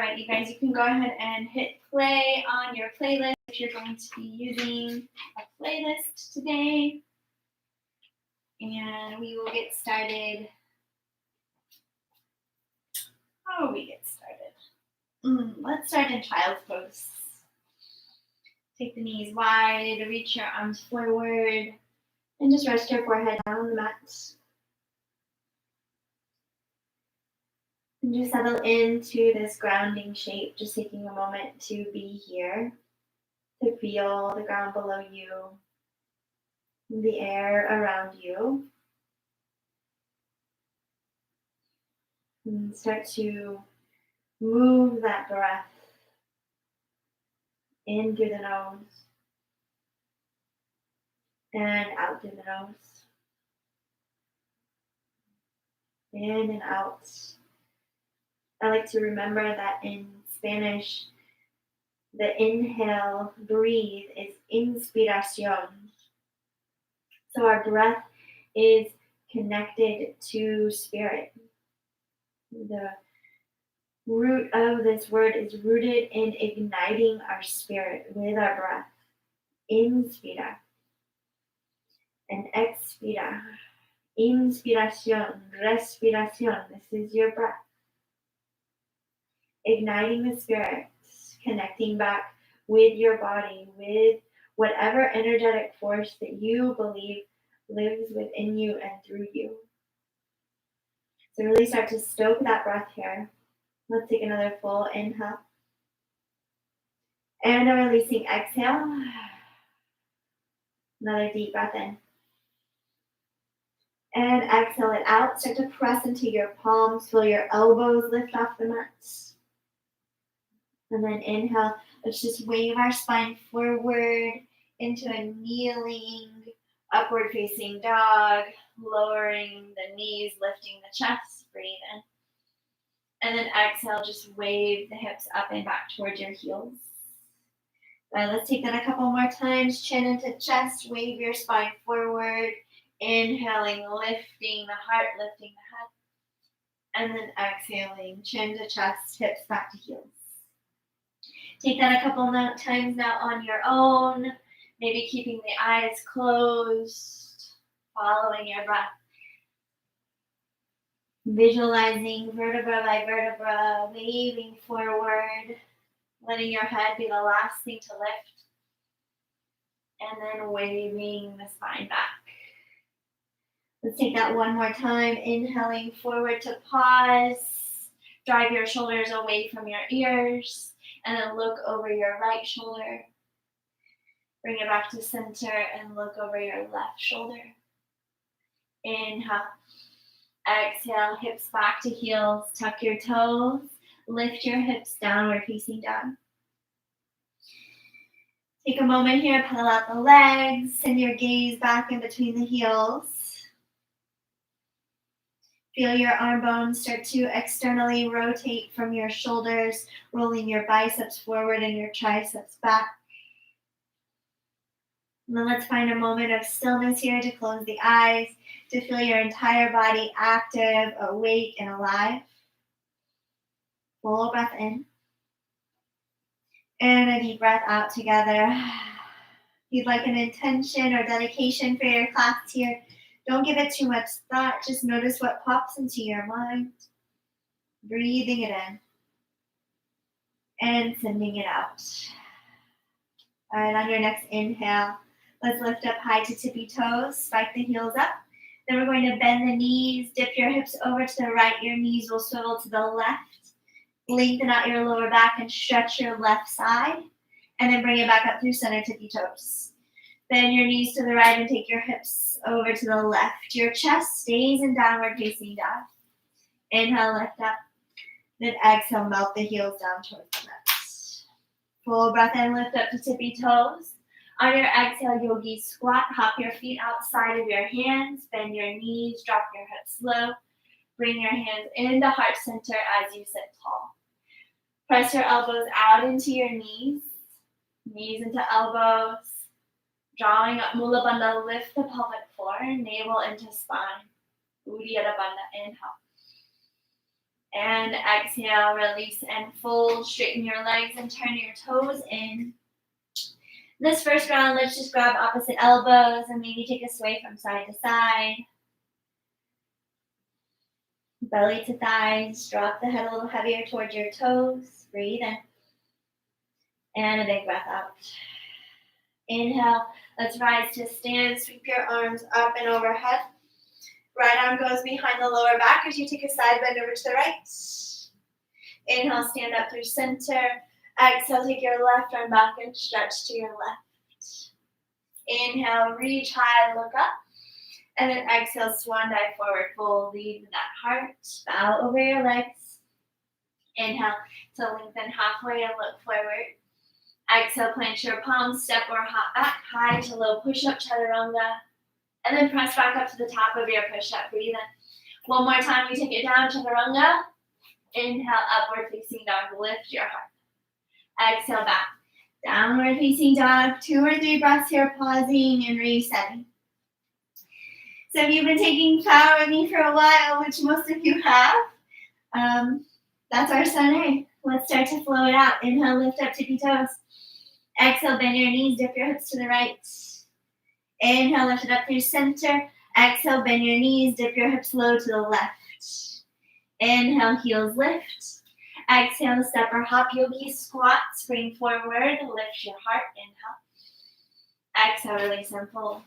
right, you guys, you can go ahead and hit play on your playlist if you're going to be using a playlist today. And we will get started. How will we get started? Let's start in Child's Pose. Take the knees wide, reach your arms forward, and just rest your forehead down on the mat. And just settle into this grounding shape, just taking a moment to be here, to feel the ground below you, the air around you. And start to move that breath in through the nose and out through the nose. In and out. I like to remember that in Spanish, the inhale, breathe, is inspiración. So our breath is connected to spirit. The root of this word is rooted in igniting our spirit with our breath. Inspira and expira. Inspiración, respiración. This is your breath. Igniting the spirit, connecting back with your body, with whatever energetic force that you believe lives within you and through you. So really start to stoke that breath here. Let's take another full inhale. And a releasing exhale. Another deep breath in. And exhale it out. Start to press into your palms. Feel your elbows lift off the mat. And then inhale. Let's just wave our spine forward into a kneeling, upward facing dog. Lowering the knees, lifting the chest. Breathe in. And then exhale, just wave the hips up and back towards your heels. All right, let's take that a couple more times. Chin into chest, wave your spine forward. Inhaling, lifting the heart, lifting the head. And then exhaling, chin to chest, hips back to heels. Take that a couple times now on your own. Maybe keeping the eyes closed, following your breath. Visualizing vertebra by vertebra, waving forward, letting your head be the last thing to lift, and then waving the spine back. Let's take that one more time, inhaling forward to pause, drive your shoulders away from your ears, and then look over your right shoulder. Bring it back to center and look over your left shoulder. Inhale. Exhale, hips back to heels, tuck your toes, lift your hips downward facing down. Take a moment here, pull out the legs, send your gaze back in between the heels. Feel your arm bones start to externally rotate from your shoulders, rolling your biceps forward and your triceps back. And then let's find a moment of stillness here to close the eyes, to feel your entire body active, awake, and alive. Full breath in. And a deep breath out together. If you'd like an intention or dedication for your class here, don't give it too much thought. Just notice what pops into your mind. Breathing it in. And sending it out. All right, on your next inhale, let's lift up high to tippy toes, spike the heels up. Then we're going to bend the knees, dip your hips over to the right. Your knees will swivel to the left. Lengthen out your lower back and stretch your left side. And then bring it back up through center, tippy toes. Bend your knees to the right and take your hips over to the left. Your chest stays in downward facing dog. Inhale, lift up. Then exhale, melt the heels down towards the mat. Full breath in, lift up to tippy toes. On your exhale, Yogi Squat. Hop your feet outside of your hands. Bend your knees. Drop your hips low. Bring your hands into heart center as you sit tall. Press your elbows out into your knees. Knees into elbows. Drawing up Mula Bandha. Lift the pelvic floor. Navel into spine. Uddiyana Bandha. Inhale. And exhale, release and fold. Straighten your legs and turn your toes in. This first round, let's just grab opposite elbows and maybe take a sway from side to side. Belly to thighs. Drop the head a little heavier towards your toes. Breathe in. And a big breath out. Inhale. Let's rise to stand. Sweep your arms up and overhead. Right arm goes behind the lower back as you take a side bend over to the right. Inhale, stand up through center. Exhale, take your left arm back and stretch to your left. Inhale, reach high, look up. And then exhale, swan dive forward, fold, lead with that heart. Bow over your legs. Inhale to lengthen halfway and look forward. Exhale, plant your palms, step or hop back, high to low push-up, chaturanga. And then press back up to the top of your push-up. Breathe in. One more time, we take it down, chaturanga. Inhale, upward facing dog, lift your heart. Exhale, back. Downward facing dog, 2 or 3 breaths here, pausing and resetting. So if you've been taking power with me for a while, which most of you have, that's our sun A. Let's start to flow it out. Inhale, lift up tippy toes. Exhale, bend your knees, dip your hips to the right. Inhale, lift it up through center. Exhale, bend your knees, dip your hips low to the left. Inhale, heels lift. Exhale, step or hop, yogi squat. Spring forward, lift your heart. Inhale. Exhale, release and fold.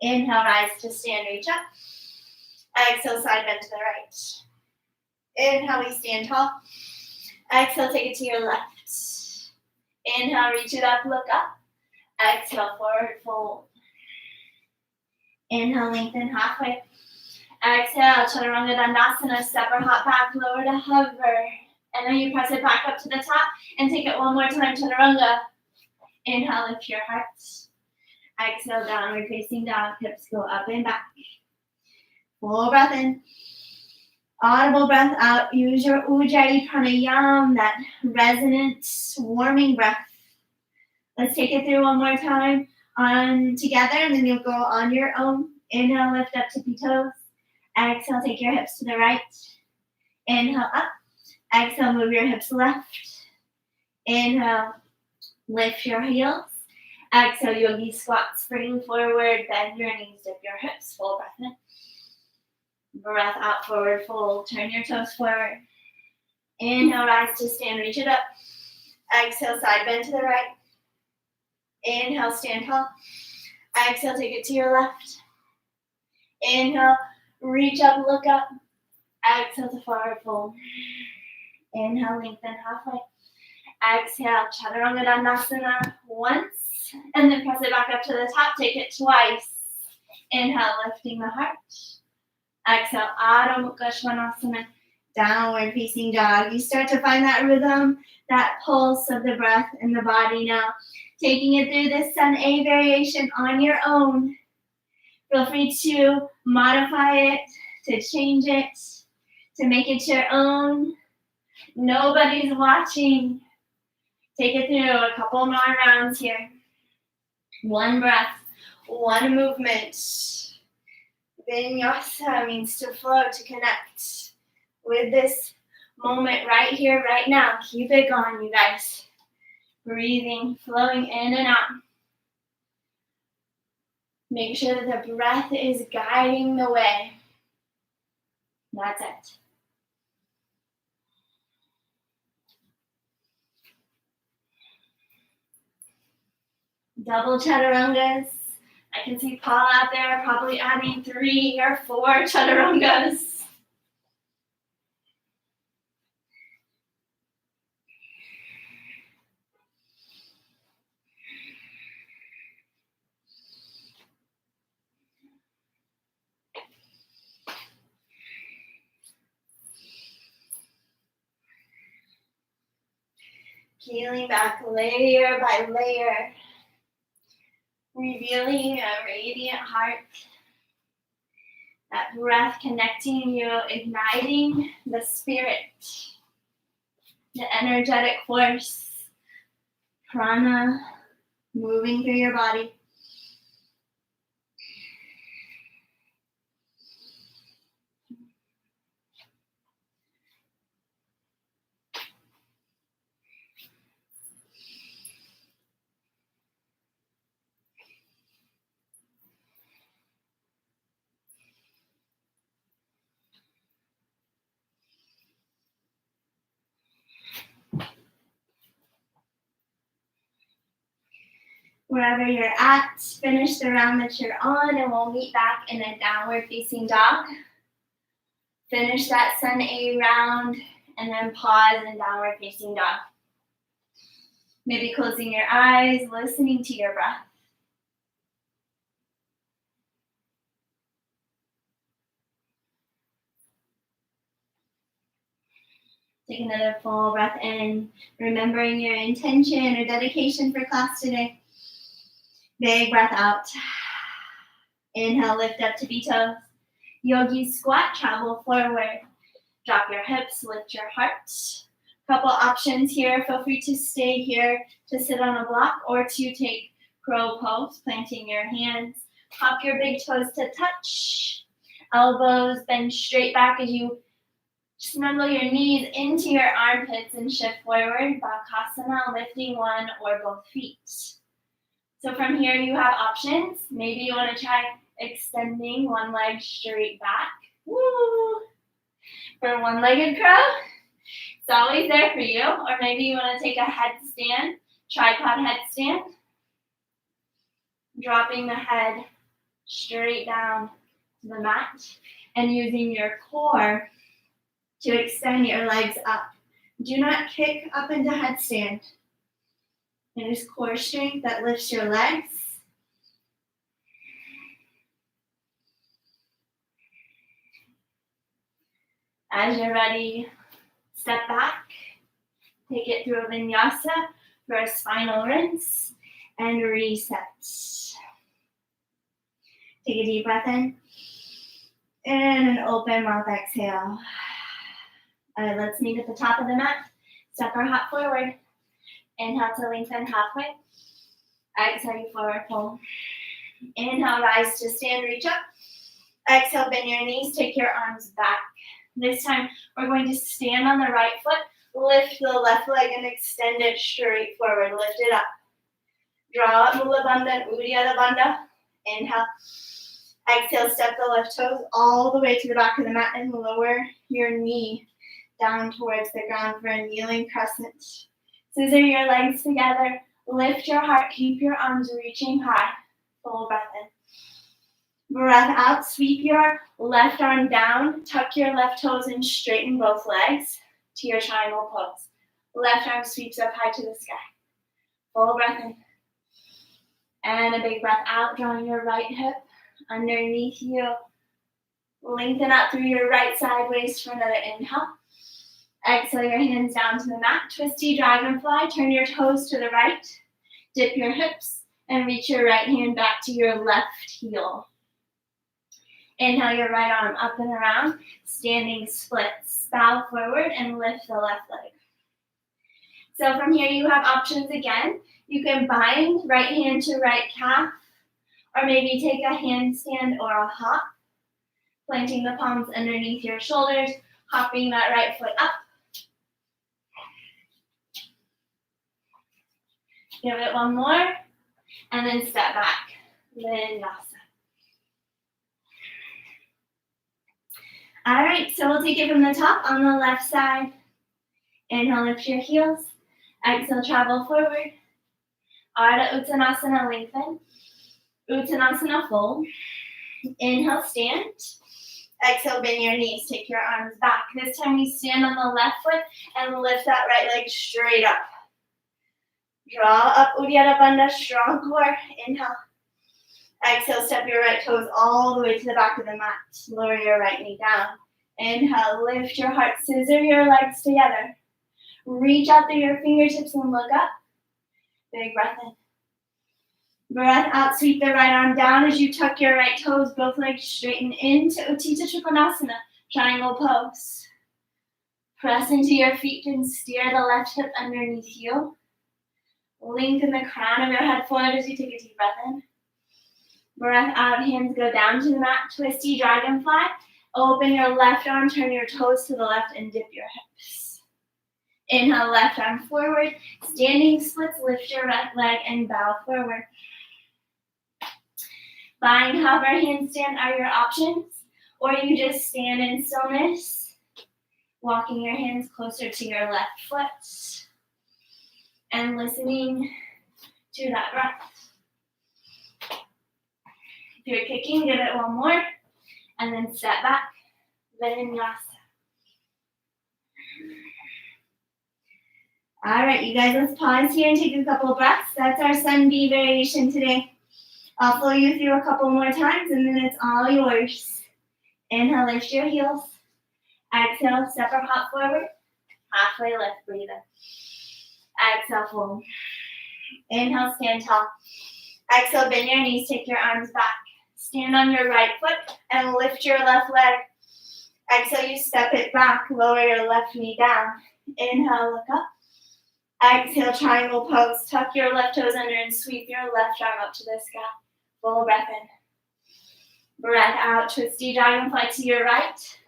Inhale, rise to stand, reach up. Exhale, side bend to the right. Inhale, we stand tall. Exhale, take it to your left. Inhale, reach it up, look up. Exhale, forward fold. Inhale, lengthen halfway. Exhale, chaturanga dandasana, step or hop back, lower to hover. And then you press it back up to the top and take it one more time, chaturanga. Inhale, lift your heart. Exhale, downward facing dog, hips go up and back. Full breath in. Audible breath out. Use your Ujjayi pranayama, that resonant, warming breath. Let's take it through one more time on together, and then you'll go on your own. Inhale, lift up tippy toes. Exhale, take your hips to the right. Inhale, up. Exhale, move your hips left. Inhale, lift your heels. Exhale, yogi squat, spring forward, bend your knees, dip your hips, full breath in. Breath out, forward fold, turn your toes forward. Inhale, rise to stand, reach it up. Exhale, side bend to the right. Inhale, stand tall. Exhale, take it to your left. Inhale, reach up, look up. Exhale to forward fold. Inhale, lengthen halfway. Exhale, chaturanga dandasana once. And then press it back up to the top. Take it twice. Inhale, lifting the heart. Exhale, Adho Mukha Svanasana, downward facing dog. You start to find that rhythm, that pulse of the breath in the body now. Taking it through this Sun A variation on your own. Feel free to modify it, to change it, to make it your own. Nobody's watching. Take it through a couple more rounds here. One breath, one movement. Vinyasa means to flow, to connect with this moment right here, right now. Keep it going, you guys. Breathing, flowing in and out. Make sure that the breath is guiding the way. That's it. Double chaturangas. I can see Paul out there probably adding 3 or 4 chaturangas. Peeling back layer by layer. Revealing a radiant heart. That breath connecting you, igniting the spirit. The energetic force. Prana moving through your body. Wherever you're at, finish the round that you're on, and we'll meet back in a downward facing dog. Finish that sun A round, and then pause in downward facing dog. Maybe closing your eyes, listening to your breath. Take another full breath in, remembering your intention or dedication for class today. Big breath out. Inhale, lift up to toes. Yogi Squat, travel forward. Drop your hips, lift your heart. Couple options here. Feel free to stay here to sit on a block or to take crow pose, planting your hands. Hop your big toes to touch. Elbows bend straight back as you snuggle your knees into your armpits and shift forward. Bakasana, lifting one or both feet. So from here you have options. Maybe you want to try extending one leg straight back. Woo! For one-legged crow. It's always there for you. Or maybe you want to take a headstand, tripod headstand. Dropping the head straight down to the mat and using your core to extend your legs up. Do not kick up into headstand. It is core strength that lifts your legs. As you're ready, step back. Take it through a vinyasa for a spinal rinse and reset. Take a deep breath in and an open mouth exhale. Let's meet at the top of the mat. Step or hop forward. Inhale to lengthen halfway. Exhale, you forward fold. Inhale, rise to stand, reach up. Exhale, bend your knees, take your arms back. This time, we're going to stand on the right foot, lift the left leg, and extend it straight forward. Lift it up. Draw up Mula Bandha and Uddiyana Bandha. Inhale. Exhale, step the left toes all the way to the back of the mat and lower your knee down towards the ground for a kneeling crescent. Scissor your legs together. Lift your heart. Keep your arms reaching high. Full breath in. Breath out. Sweep your left arm down. Tuck your left toes and straighten both legs to your triangle pose. Left arm sweeps up high to the sky. Full breath in. And a big breath out. Drawing your right hip underneath you. Lengthen out through your right side waist for another inhale. Exhale your hands down to the mat. Twisty Dragonfly. Turn your toes to the right. Dip your hips and reach your right hand back to your left heel. Inhale your right arm up and around. Standing splits. Bow forward and lift the left leg. So from here you have options again. You can bind right hand to right calf, or maybe take a handstand or a hop, planting the palms underneath your shoulders, hopping that right foot up. Give it one more, and then step back. Vinyasa. All right, so we'll take it from the top on the left side. Inhale, lift your heels. Exhale, travel forward. Ardha Uttanasana, lengthen. Uttanasana, fold. Inhale, stand. Exhale, bend your knees. Take your arms back. This time we stand on the left foot and lift that right leg straight up. Draw up Uddiyana Bandha, strong core. Inhale. Exhale, step your right toes all the way to the back of the mat. Lower your right knee down. Inhale, lift your heart. Scissor your legs together. Reach out through your fingertips and look up. Big breath in. Breath out, sweep the right arm down as you tuck your right toes, both legs straighten into Utthita Trikonasana, triangle pose. Press into your feet and steer the left hip underneath you. Lengthen the crown of your head forward as you take a deep breath in. Breath out, hands go down to the mat, Twisty Dragonfly. Open your left arm, turn your toes to the left and dip your hips. Inhale, left arm forward. Standing splits, lift your right leg and bow forward. Bind, hover, handstand are your options, or you just stand in stillness, walking your hands closer to your left foot and listening to that breath. If you're kicking, give it one more. And then step back. Vinyasa. All right, you guys, let's pause here and take a couple of breaths. That's our sun bee variation today. I'll flow you through a couple more times, and then it's all yours. Inhale, lift your heels. Exhale, step or hop forward. Halfway lift, breathe in. Exhale, fold. Inhale, stand tall. Exhale, bend your knees, take your arms back. Stand on your right foot and lift your left leg. Exhale, you step it back, lower your left knee down. Inhale, look up. Exhale, triangle pose. Tuck your left toes under and sweep your left arm up to the sky. Full breath in. Breath out, twisty dragonfly to your right.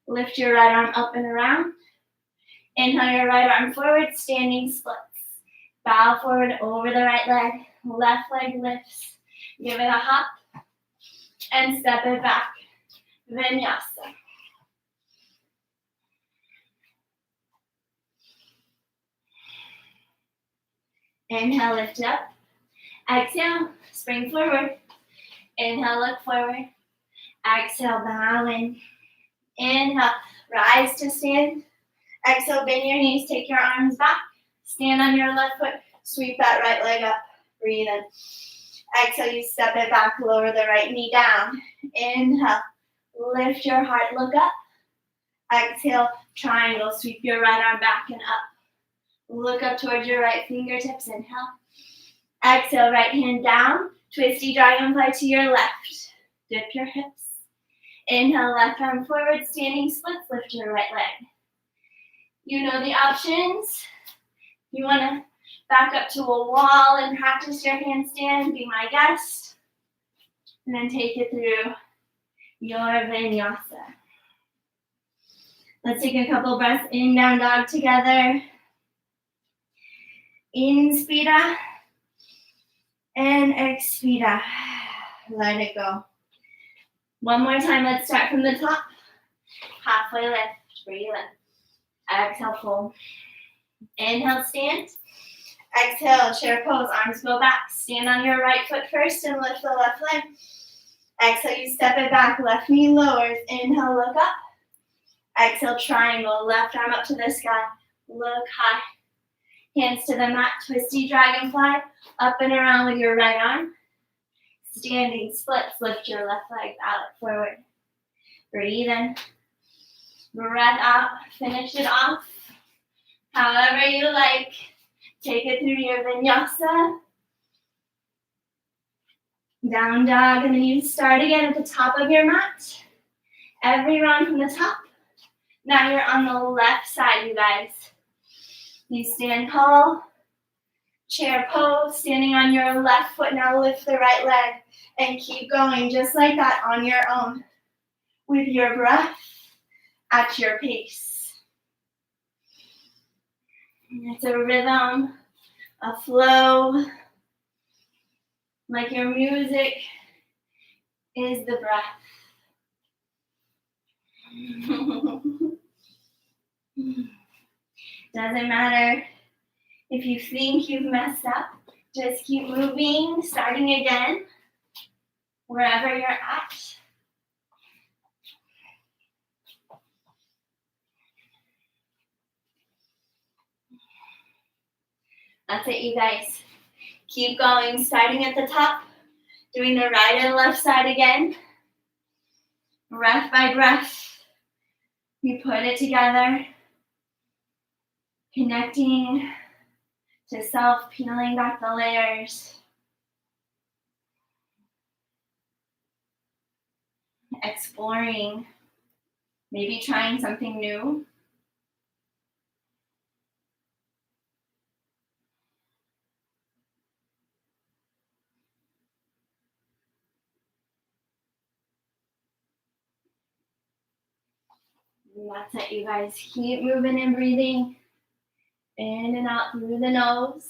Lift your right arm up and around. Inhale your right arm forward, standing splits. Bow forward over the right leg. Left leg lifts. Give it a hop. And step it back. Vinyasa. Inhale, lift up. Exhale, spring forward. Inhale, look forward. Exhale, bow in. Inhale, rise to stand. Exhale, bend your knees, take your arms back. Stand on your left foot, sweep that right leg up. Breathe in. Exhale, you step it back, lower the right knee down. Inhale, lift your heart, look up. Exhale, triangle, sweep your right arm back and up. Look up towards your right fingertips, inhale. Exhale, right hand down, twisty dragonfly to your left. Dip your hips. Inhale, left arm forward, standing splits, lift your right leg. You know the options. You want to back up to a wall and practice your handstand, be my guest. And then take it through your vinyasa. Let's take a couple breaths in, down dog together. Inspira and expira. Let it go. One more time, let's start from the top. Halfway lift, breathe in. Exhale, fold. Inhale, stand. Exhale, chair pose, arms go back. Stand on your right foot first and lift the left leg. Exhale, you step it back, left knee lowers. Inhale, look up. Exhale, triangle, left arm up to the sky. Look high. Hands to the mat, twisty dragonfly. Up and around with your right arm. Standing splits, lift your left leg out forward. Breathe in. Breath out, finish it off. However you like. Take it through your vinyasa. Down dog, and then you start again at the top of your mat. Every round from the top. Now you're on the left side, you guys. You stand tall. Chair pose, standing on your left foot. Now lift the right leg and keep going just like that on your own. With your breath at your pace. It's a rhythm, a flow, like your music is the breath. Doesn't matter if you think you've messed up, just keep moving, starting again, wherever you're at. That's it, you guys. Keep going, starting at the top, doing the right and left side again. Breath by breath, you put it together, connecting to self, peeling back the layers. Exploring, maybe trying something new. And that's it, you guys. Keep moving and breathing in and out through the nose.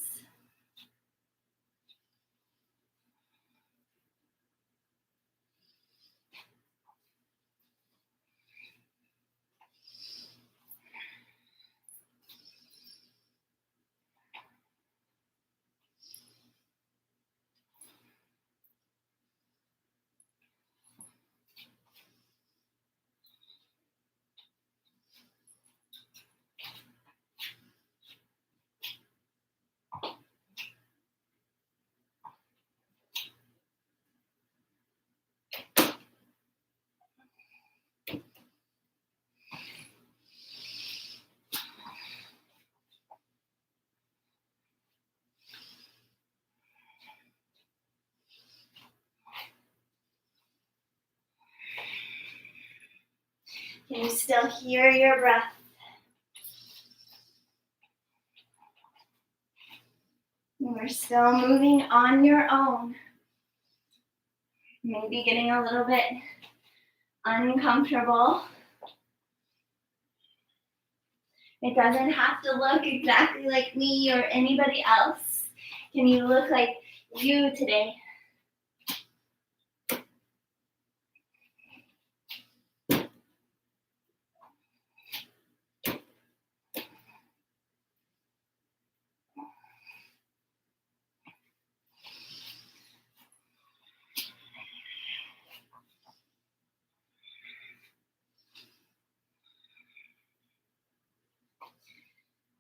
Can you still hear your breath? And we're still moving on your own. Maybe getting a little bit uncomfortable. It doesn't have to look exactly like me or anybody else. Can you look like you today?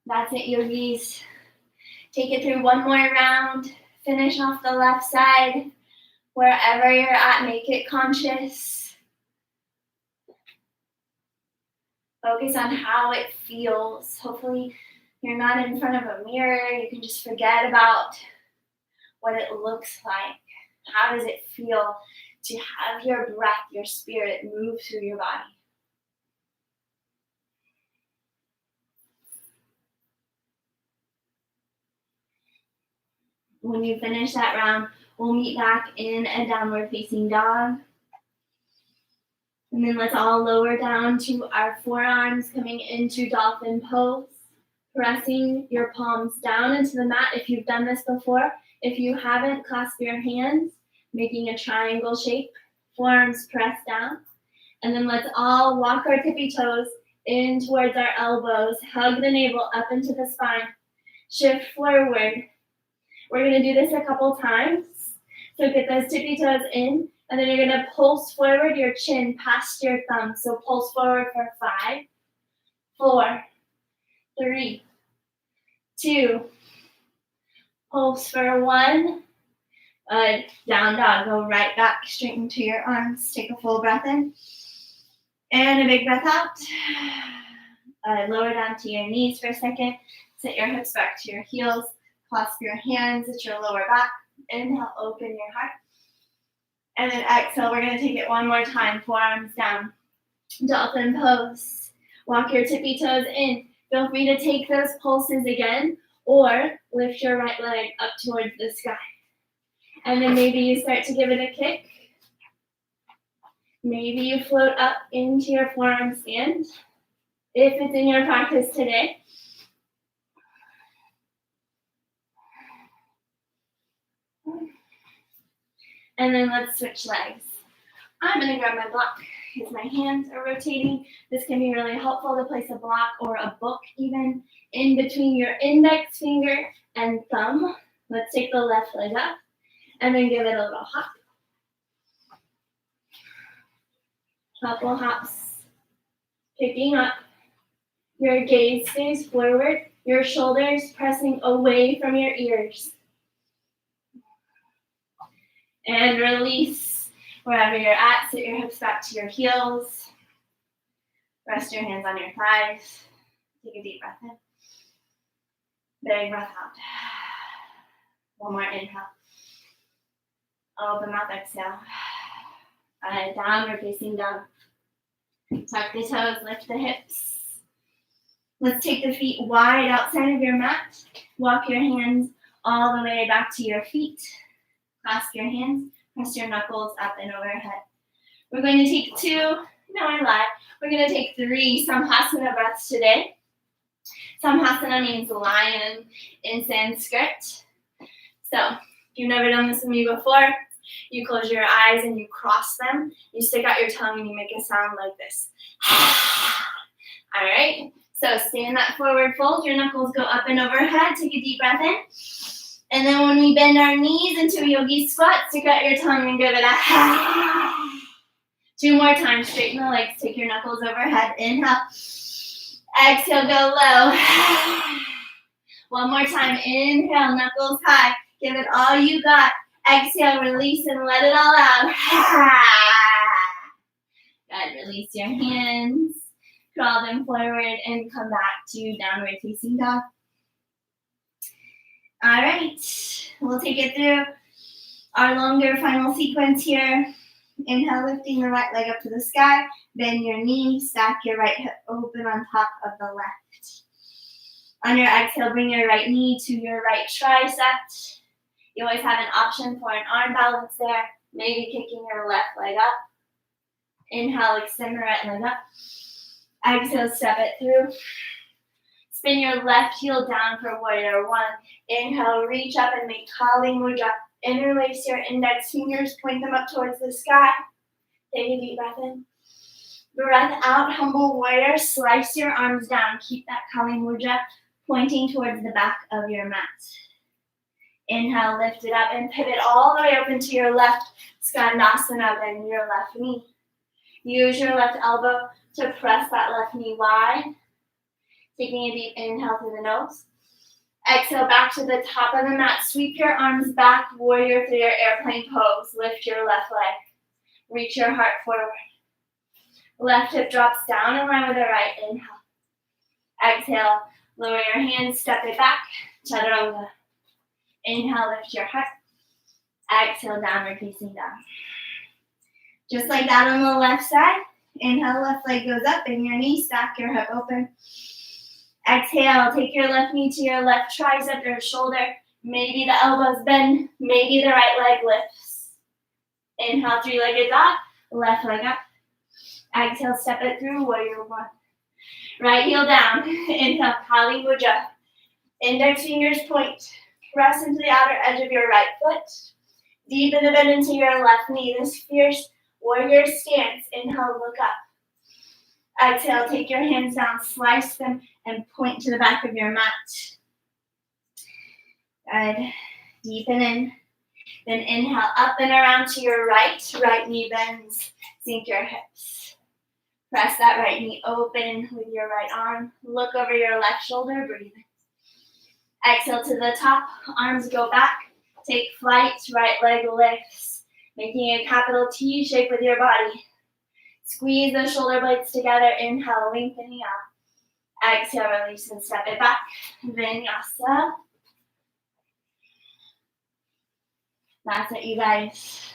That's it, yogis. Take it through one more round. Finish off the left side. Wherever you're at, make it conscious. Focus on how it feels. Hopefully, you're not in front of a mirror. You can just forget about what it looks like. How does it feel to have your breath, your spirit move through your body? When you finish that round, we'll meet back in a downward facing dog. And then let's all lower down to our forearms, coming into Dolphin Pose. Pressing your palms down into the mat if you've done this before. If you haven't, clasp your hands, making a triangle shape. Forearms pressed down. And then let's all walk our tippy toes in towards our elbows. Hug the navel up into the spine. Shift forward. We're going to do this a couple times. So get those tippy toes in. And then you're going to pulse forward your chin past your thumb. So pulse forward for 5, 4, 3, 2. Pulse for 1. Down dog. Go right back, straighten to your arms. Take a full breath in. And a big breath out. Lower down to your knees for a second. Sit your hips back to your heels. Clasp your hands at your lower back. Inhale, open your heart. And then exhale, we're going to take it one more time. Forearms down. Dolphin pose. Walk your tippy toes in. Feel free to take those pulses again or lift your right leg up towards the sky. And then maybe you start to give it a kick. Maybe you float up into your forearm stand if it's in your practice today. And then let's switch legs. I'm going to grab my block because my hands are rotating. This can be really helpful to place a block or a book even in between your index finger and thumb. Let's take the left leg up and then give it a little hop. Couple hops. Picking up. Your gaze stays forward. Your shoulders pressing away from your ears. And release wherever you're at. Sit your hips back to your heels. Rest your hands on your thighs. Take a deep breath in. Big breath out. One more inhale. Open mouth, exhale. Downward facing dog. Tuck the toes, lift the hips. Let's take the feet wide outside of your mat. Walk your hands all the way back to your feet. Clasp your hands, press your knuckles up and overhead. We're going to take 2, no I lied, we're going to take 3 Samhasana breaths today. Samhasana means lion in Sanskrit. So, if you've never done this with me before, you close your eyes and you cross them. You stick out your tongue and you make a sound like this. All right, so stay in that forward fold. Your knuckles go up and overhead. Take a deep breath in. And then when we bend our knees into a Yogi Squat, stick out your tongue and give it a 2 more times. Straighten the legs. Take your knuckles overhead. Inhale. Exhale, go low. 1 more time. Inhale, knuckles high. Give it all you got. Exhale, release and let it all out. Good. Release your hands. Draw them forward and come back to downward facing dog. All right, we'll take it through our longer final sequence here. Inhale, lifting the right leg up to the sky. Bend your knee, stack your right hip open on top of the left. On your exhale, bring your right knee to your right tricep. You always have an option for an arm balance there. Maybe kicking your left leg up. Inhale, extend the right leg up. Exhale, step it through. Spin your left heel down for warrior one. Inhale, reach up and make Kali Mudra. Interlace your index fingers, point them up towards the sky. Take a deep breath in. Breath out, humble warrior. Slice your arms down. Keep that Kali Mudra pointing towards the back of your mat. Inhale, lift it up and pivot all the way open to your left. Skandasana, bend your left knee. Use your left elbow to press that left knee wide. Taking a deep inhale through the nose. Exhale back to the top of the mat. Sweep your arms back, warrior through your airplane pose. Lift your left leg. Reach your heart forward. Left hip drops down in line with the right. Inhale. Exhale, lower your hands, step it back. Chaturanga. Inhale, lift your heart. Exhale, downward facing dog. Just like that on the left side. Inhale, left leg goes up, bend your knee, stack your hip open. Exhale, take your left knee to your left tricep or shoulder. Maybe the elbows bend, maybe the right leg lifts. Inhale, three-legged dog, left leg up. Exhale, step it through, warrior one. Right heel down. Inhale, Kali Mudra. Index fingers point. Press into the outer edge of your right foot. Deepen the bend into your left knee. This fierce warrior stance. Inhale, look up. Exhale, take your hands down, slice them, and point to the back of your mat. Good. Deepen in. Then inhale, up and around to your right. Right knee bends. Sink your hips. Press that right knee open with your right arm. Look over your left shoulder. Breathe in. Exhale to the top. Arms go back. Take flight. Right leg lifts. Making a capital T shape with your body. Squeeze the shoulder blades together. Inhale, lengthening out. Exhale, release and step it back. Vinyasa. That's it, you guys.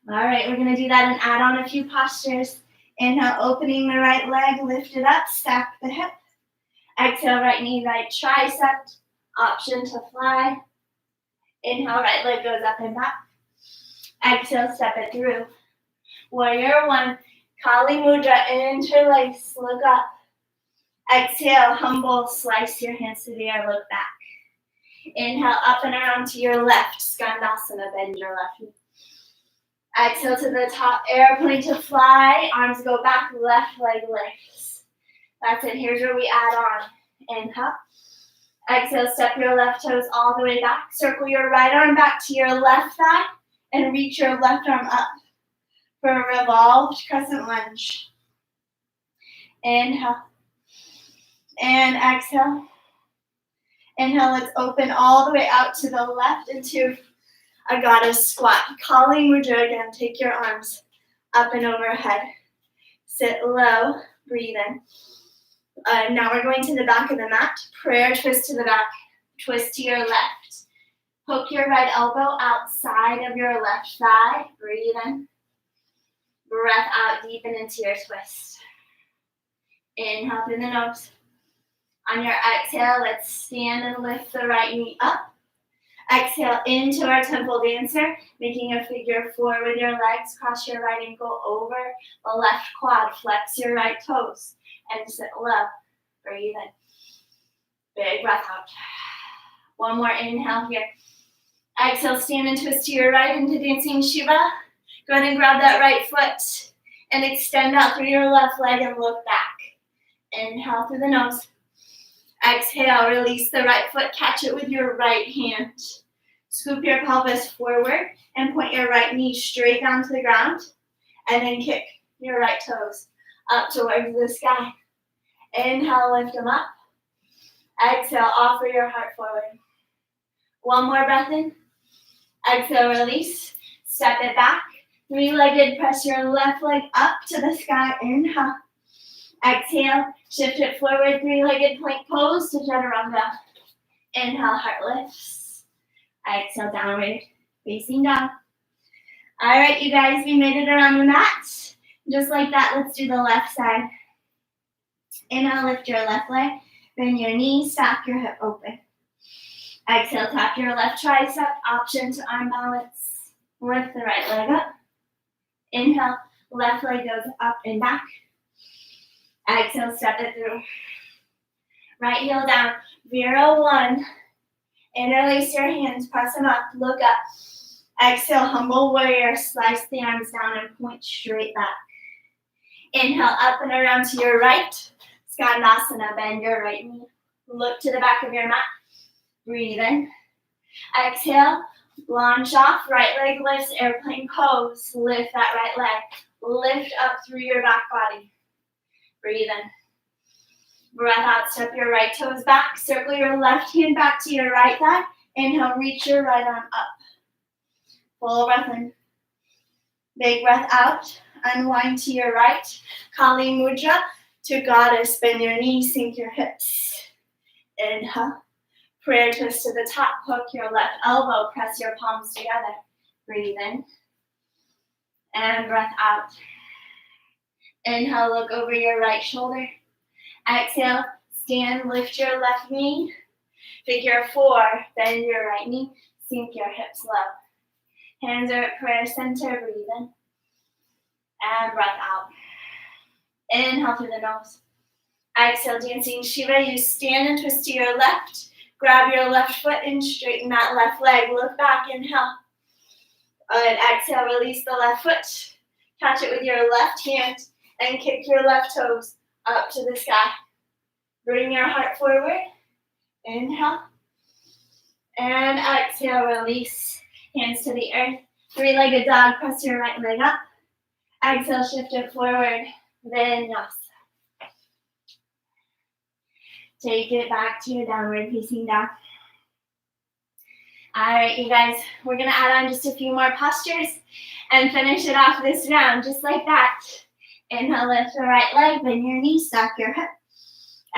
All right, we're going to do that and add on a few postures. Inhale, opening the right leg, lift it up, stack the hip. Exhale, right knee, right tricep. Option to fly. Inhale, right leg goes up and back. Exhale, step it through. Warrior one, Kali Mudra, interlace, look up. Exhale, humble, slice your hands to the air, look back. Inhale, up and around to your left, Skandasana, bend your left knee. Exhale to the top, airplane to fly, arms go back, left leg lifts. That's it, here's where we add on. Inhale. Exhale, step your left toes all the way back. Circle your right arm back to your left thigh and reach your left arm up for a revolved crescent lunge. Inhale. And exhale. Inhale, let's open all the way out to the left into a goddess squat. Kali Mudra again. Take your arms up and overhead. Sit low. Breathe in. Now we're going to the back of the mat. Prayer twist to the back. Twist to your left. Poke your right elbow outside of your left thigh. Breathe in. Breath out. Deepen into your twist. Inhale through the nose. On your exhale, let's stand and lift the right knee up. Exhale into our temple dancer, making a figure four with your legs. Cross your right ankle over the left quad. Flex your right toes and sit low. Breathe in. Big breath out. One more inhale here. Exhale, stand and twist to your right into dancing Shiva. Go ahead and grab that right foot and extend out through your left leg and look back. Inhale through the nose. Exhale, release the right foot, catch it with your right hand. Scoop your pelvis forward and point your right knee straight down to the ground. And then kick your right toes up towards the sky. Inhale, lift them up. Exhale, offer your heart forward. One more breath in. Exhale, release. Step it back. Three-legged, press your left leg up to the sky. Inhale. Exhale, shift it forward, three-legged plank pose to chaturanga. Inhale, heart lifts. Exhale, downward facing dog. All right, you guys, we made it around the mat. Just like that, let's do the left side. Inhale, lift your left leg. Bend your knees, stack your hip open. Exhale, tap your left tricep, option to arm balance. Lift the right leg up. Inhale, left leg goes up and back. Exhale, step it through. Right heel down, 0-1. Interlace your hands, press them up, look up. Exhale, humble warrior, slice the arms down and point straight back. Inhale, up and around to your right. Skandasana, bend your right knee. Look to the back of your mat. Breathe in. Exhale, launch off, right leg lifts, airplane pose. Lift that right leg. Lift up through your back body. Breathe in. Breath out, step your right toes back. Circle your left hand back to your right thigh. Inhale, reach your right arm up. Full breath in. Big breath out. Unwind to your right. Kali Mudra to Goddess. Bend your knees, sink your hips. Inhale. Prayer twist to the top. Hook your left elbow. Press your palms together. Breathe in. And breath out. Inhale, look over your right shoulder. Exhale, stand, lift your left knee. Figure 4, bend your right knee, sink your hips low. Hands are at prayer center, breathe in. And breath out. Inhale through the nose. Exhale, dancing Shiva. You stand and twist to your left. Grab your left foot and straighten that left leg. Look back, inhale. And exhale, release the left foot. Catch it with your left hand and kick your left toes up to the sky. Bring your heart forward. Inhale. And exhale, release. Hands to the earth. 3-legged dog, press your right leg up. Exhale, shift it forward. Vinyasa. Take it back to your downward facing dog. All right, you guys, we're going to add on just a few more postures and finish it off this round, just like that. Inhale, lift the right leg, bend your knee, stack your hip.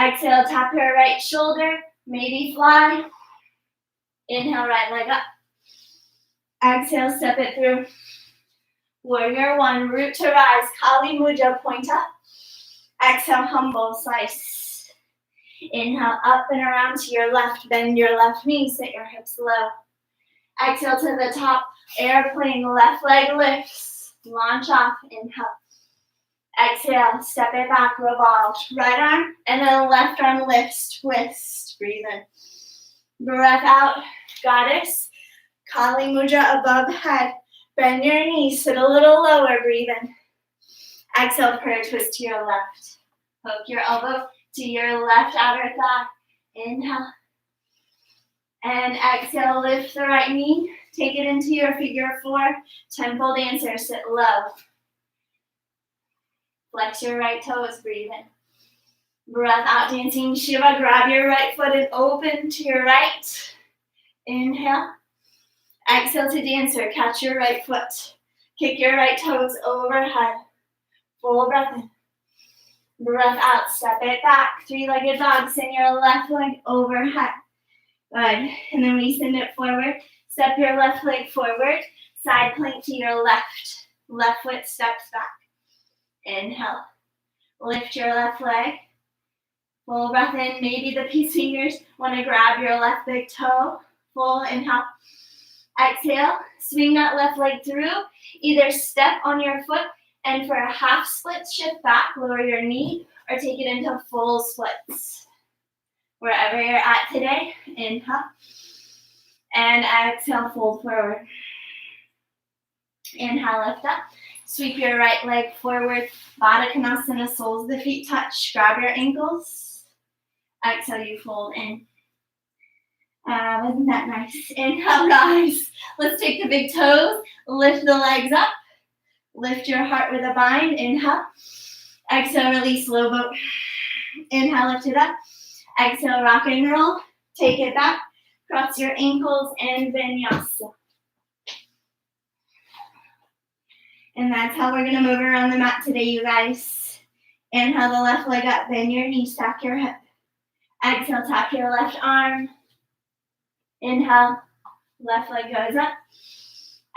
Exhale, tap your right shoulder, maybe fly. Inhale, right leg up. Exhale, step it through. Warrior 1, root to rise, Kali Mudra, point up. Exhale, humble, slice. Inhale, up and around to your left, bend your left knee, sit your hips low. Exhale to the top, airplane, left leg lifts. Launch off, inhale. Exhale, step it back, revolve. Right arm, and then left arm lifts, twist. Breathe in. Breath out, Goddess. Kali Mudra above head. Bend your knees, sit a little lower, breathe in. Exhale, prayer twist to your left. Poke your elbow to your left outer thigh. Inhale. And exhale, lift the right knee. Take it into your figure 4. Temple dancer, sit low. Flex your right toes, breathe in. Breath out, dancing Shiva. Grab your right foot and open to your right. Inhale. Exhale to dancer. Catch your right foot. Kick your right toes overhead. Full breath in. Breath out, step it back. 3-legged dog, send your left leg overhead. Good. And then we send it forward. Step your left leg forward. Side plank to your left. Left foot steps back. Inhale. Lift your left leg. Full breath in. Maybe the peace fingers want to grab your left big toe. Full inhale. Exhale. Swing that left leg through. Either step on your foot and for a half split, shift back, lower your knee, or take it into full splits. Wherever you're at today, inhale. And exhale, fold forward. Inhale, lift up. Sweep your right leg forward. Baddha Konasana, soles of the feet touch. Grab your ankles. Exhale, you fold in. Wasn't that nice? Inhale, rise. Let's take the big toes. Lift the legs up. Lift your heart with a bind. Inhale. Exhale, release, low boat. Inhale, lift it up. Exhale, rock and roll. Take it back. Cross your ankles and vinyasa. And that's how we're going to move around the mat today, you guys. Inhale the left leg up. Bend your knee. Stack your hip. Exhale, tap your left arm. Inhale, left leg goes up.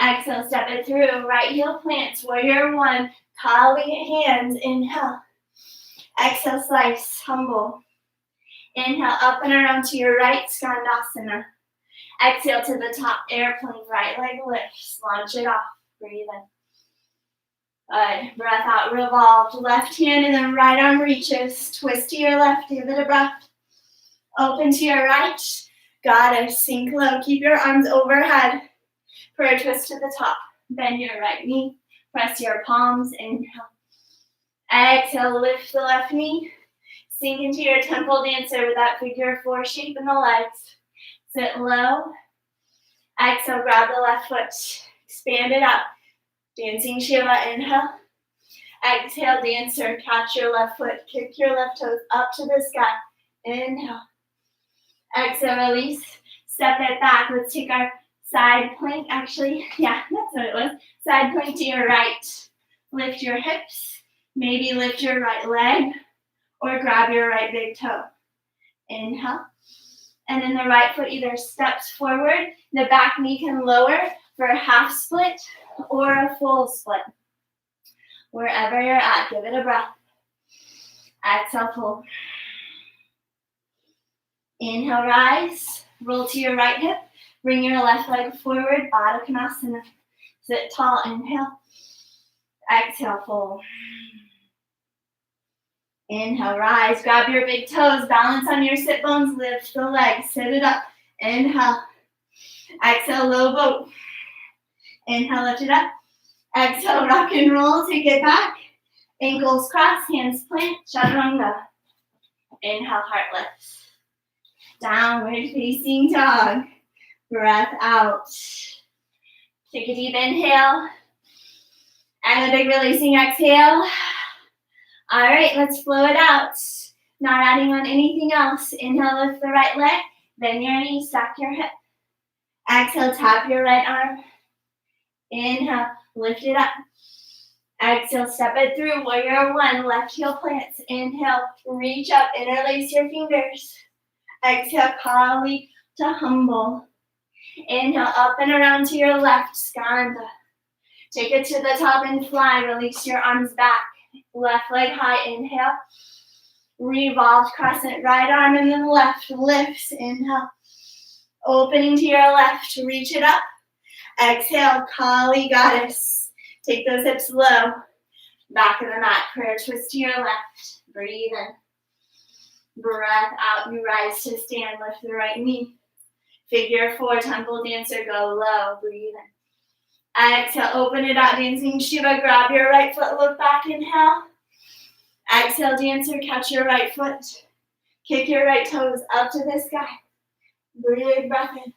Exhale, step it through. Right heel plants, warrior one. Kali hands, inhale. Exhale, slice, humble. Inhale, up and around to your right, Skandasana. Exhale to the top, airplane, right leg lifts. Launch it off, breathe in. Good, breath out, revolve. Left hand and then right arm reaches. Twist to your left, give it a breath. Open to your right. Goddess, sink low. Keep your arms overhead. Prayer twist to the top. Bend your right knee. Press your palms. Inhale. Exhale, lift the left knee. Sink into your temple dancer with that figure four shape in the legs. Sit low. Exhale, grab the left foot. Expand it out. Dancing Shiva, inhale. Exhale, dancer. Catch your left foot. Kick your left toes up to the sky. Inhale. Exhale, release. Step it back. Let's take our side plank. Actually, yeah, that's what it was. Side plank to your right. Lift your hips. Maybe lift your right leg or grab your right big toe. Inhale. And then the right foot either steps forward. The back knee can lower for a half split or a full split. Wherever you're at, give it a breath. Exhale, pull. Inhale, rise. Roll to your right hip. Bring your left leg forward, Baddha Konasana. Sit tall, inhale. Exhale, fold. Inhale, rise. Grab your big toes. Balance on your sit bones. Lift the legs. Sit it up. Inhale. Exhale, low boat. Inhale, lift it up. Exhale, rock and roll. Take it back. Ankles cross, hands plant. Chaturanga. Inhale, heart lifts. Downward facing dog. Breath out. Take a deep inhale. And a big releasing exhale. All right, let's flow it out. Not adding on anything else. Inhale, lift the right leg. Bend your knee, stack your hip. Exhale, tap your right arm. Inhale, lift it up. Exhale, step it through. Warrior one, left heel plants. Inhale, reach up, interlace your fingers. Exhale, Kali to humble. Inhale, up and around to your left, Skanda. Take it to the top and fly. Release your arms back. Left leg high, inhale. Revolved crescent, right arm and then left lifts. Inhale. Opening to your left, reach it up. Exhale, Kali Goddess. Take those hips low. Back of the mat, prayer twist to your left. Breathe in. Breath out, you rise to stand. Lift the right knee. Figure four, temple dancer, go low. Breathe in. Exhale, open it out, dancing Shiva. Grab your right foot, look back, inhale. Exhale, dancer, catch your right foot. Kick your right toes up to the sky. Breathe, breath in.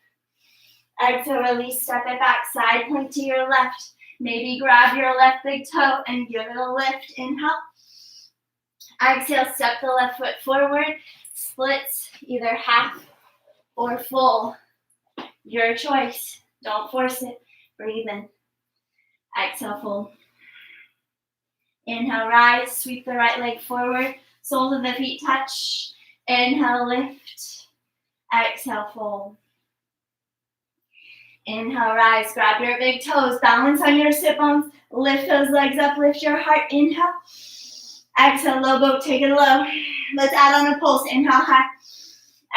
Exhale, release, step it back, side plank to your left. Maybe grab your left big toe and give it a lift. Inhale. Exhale, step the left foot forward. Splits, either half or full. Your choice. Don't force it. Breathe in. Exhale, fold. Inhale, rise. Sweep the right leg forward. Soles of the feet touch. Inhale, lift. Exhale, fold. Inhale, rise. Grab your big toes. Balance on your sit bones. Lift those legs up. Lift your heart. Inhale. Exhale, low boat. Take it low. Let's add on a pulse. Inhale, high.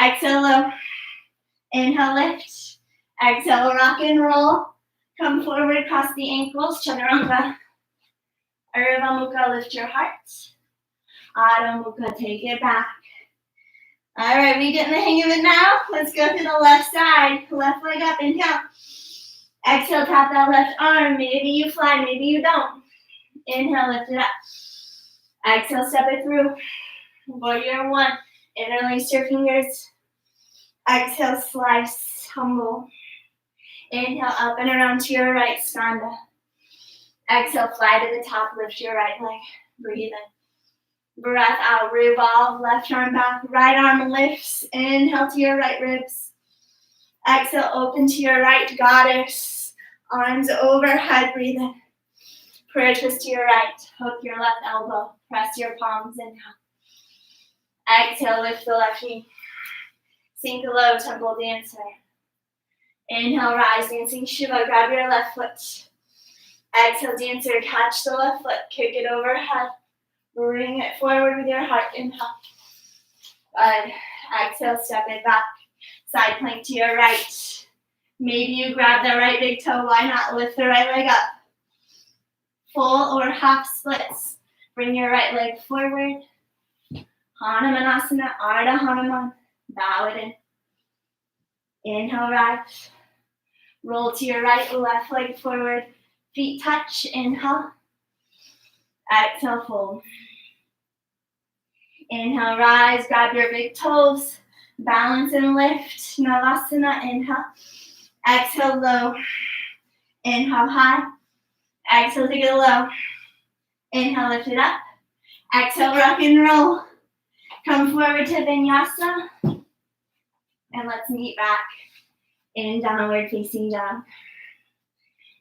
Exhale, low. Inhale, lift. Exhale, rock and roll. Come forward, cross the ankles, Chaturanga. Urdhva Mukha, lift your heart. Adho Mukha, take it back. All right, we getting the hang of it now? Let's go to the left side. Left leg up, inhale. Exhale, tap that left arm. Maybe you fly, maybe you don't. Inhale, lift it up. Exhale, step it through. Warrior one, interlace your fingers. Exhale, slice, humble. Inhale, up and around to your right, Skanda. Exhale, fly to the top, lift your right leg. Breathe in. Breath out, revolve, left arm back, right arm lifts. Inhale to your right ribs. Exhale, open to your right, Goddess. Arms overhead, breathe in. Prayer twist to your right, hook your left elbow. Press your palms, inhale. Exhale, lift the left knee. Sink low, temple dancer. Inhale, rise, dancing Shiva. Grab your left foot. Exhale, dancer. Catch the left foot. Kick it overhead. Bring it forward with your heart. Inhale. Good. Exhale, step it back. Side plank to your right. Maybe you grab the right big toe. Why not lift the right leg up? Full or half splits. Bring your right leg forward. Hanumanasana, Ardha Hanuman. Bow it in. Inhale, rise. Roll to your right, left leg forward. Feet touch. Inhale. Exhale, fold. Inhale, rise. Grab your big toes. Balance and lift. Navasana. Inhale. Exhale, low. Inhale, high. Exhale, take it low. Inhale, lift it up. Exhale, rock and roll. Come forward to Vinyasa. And let's meet back in downward facing dog.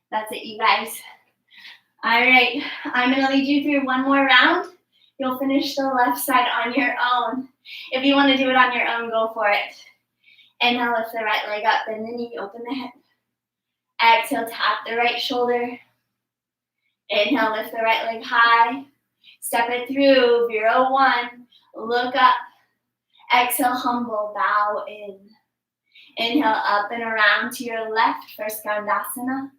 That's it, you guys. All right, I'm going to lead you through one more round. You'll finish the left side on your own. If you want to do it on your own, go for it. Inhale, lift the right leg up, bend the knee, open the hip. Exhale, tap the right shoulder. Inhale, lift the right leg high. Step it through, 0-1. Look up. Exhale, humble, bow in. Inhale, up and around to your left for Skandasana.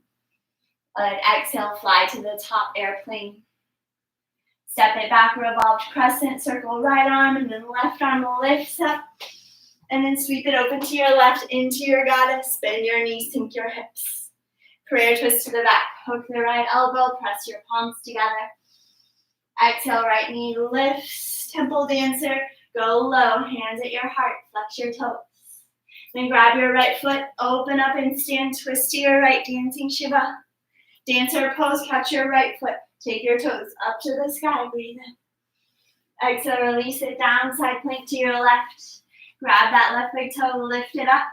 Exhale, fly to the top, airplane. Step it back, revolved crescent, circle right arm, and then left arm lifts up. And then sweep it open to your left, into your goddess. Bend your knees, sink your hips. Prayer twist to the back. Hook the right elbow, press your palms together. Exhale, right knee lifts, temple dancer. Go low, hands at your heart, flex your toes. Then grab your right foot, open up and stand, twist to your right, dancing Shiva. Dancer pose, catch your right foot. Take your toes up to the sky, breathe in. Exhale, release it down, side plank to your left. Grab that left big toe, lift it up.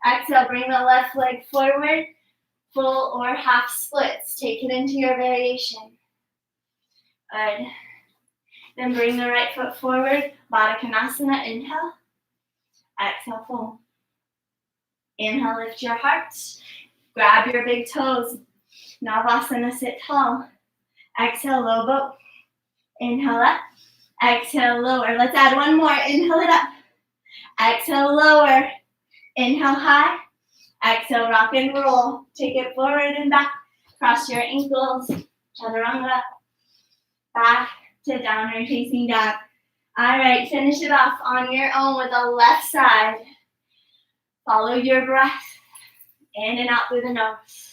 Exhale, bring the left leg forward, full or half splits. Take it into your variation. Good. Then bring the right foot forward, Baddha Konasana, inhale. Exhale, fold. Inhale, lift your heart. Grab your big toes. Navasana, sit tall. Exhale, low boat. Inhale up. Exhale, lower. Let's add one more. Inhale it up. Exhale, lower. Inhale, high. Exhale, rock and roll. Take it forward and back. Cross your ankles. Chaturanga. Back to downward facing dog. All right, finish it off on your own with the left side. Follow your breath. In and out through the nose.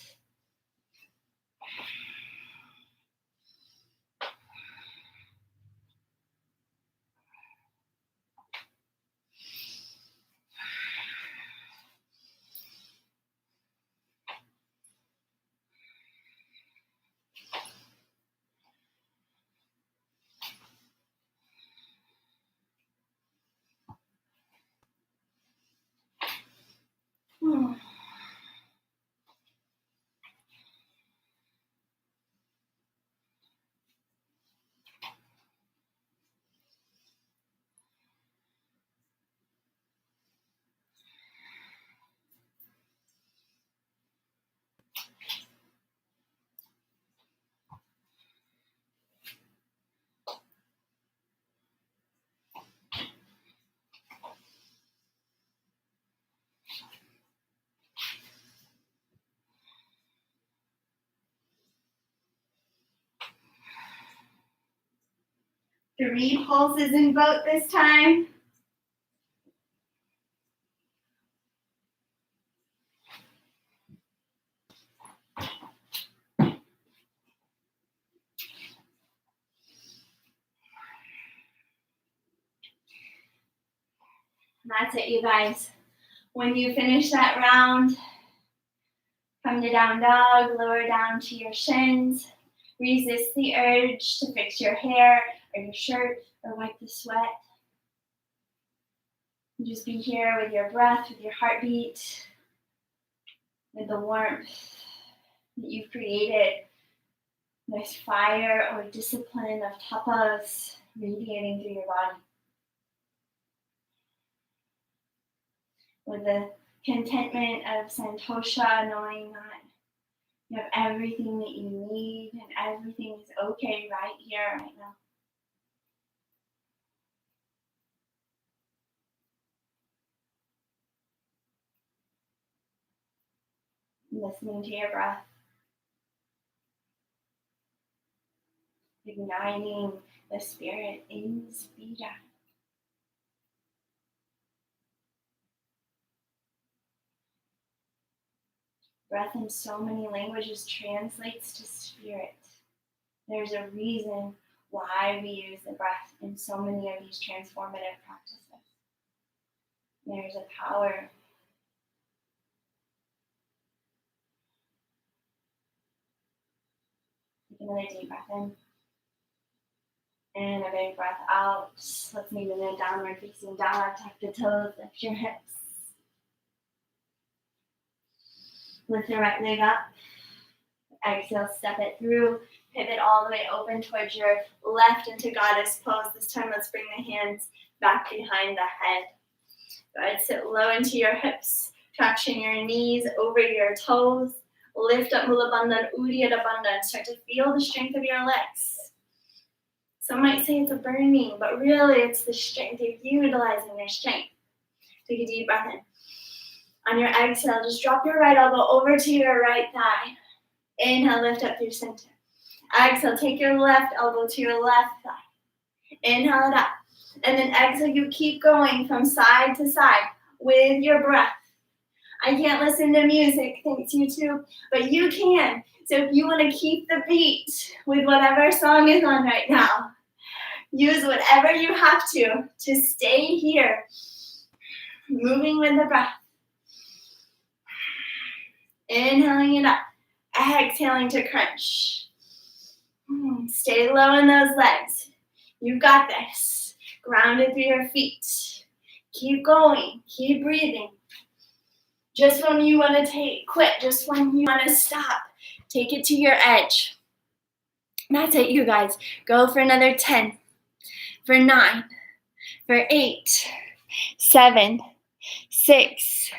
Three pulses in boat this time. That's it, you guys. When you finish that round, come to down dog, lower down to your shins. Resist the urge to fix your hair or your shirt or wipe the sweat. Just be here with your breath, with your heartbeat, with the warmth that you've created. This fire or discipline of tapas radiating through your body. With the contentment, of santosha, knowing that you have everything that you need and everything is okay right here, right now. Listening to your breath. Igniting the spirit in Spira. Breath in so many languages translates to spirit. There's a reason why we use the breath in so many of these transformative practices. There's a power. Take another deep breath in. And a big breath out. Let's meet in a downward facing dog. Tuck the toes, lift your hips. Lift the right leg up. Exhale, step it through. Pivot all the way open towards your left into goddess pose. This time, let's bring the hands back behind the head. Go ahead, sit low into your hips. Traction your knees over your toes. Lift up Mula Bandha and Uddiyana Bandha and start to feel the strength of your legs. Some might say it's a burning, but really it's the strength. They're utilizing their strength. Take a deep breath in. On your exhale, just drop your right elbow over to your right thigh. Inhale, lift up through center. Exhale, take your left elbow to your left thigh. Inhale it up. And then exhale, you keep going from side to side with your breath. I can't listen to music, thanks YouTube, but you can. So if you want to keep the beat with whatever song is on right now, use whatever you have to stay here, moving with the breath. Inhaling it up, exhaling to crunch. Stay low in those legs. You've got this. Grounded through your feet. Keep going, keep breathing. Just when you want to quit, just when you want to stop, take it to your edge. That's it, you guys. Go for another 10, for 9, for 8, 7, 6,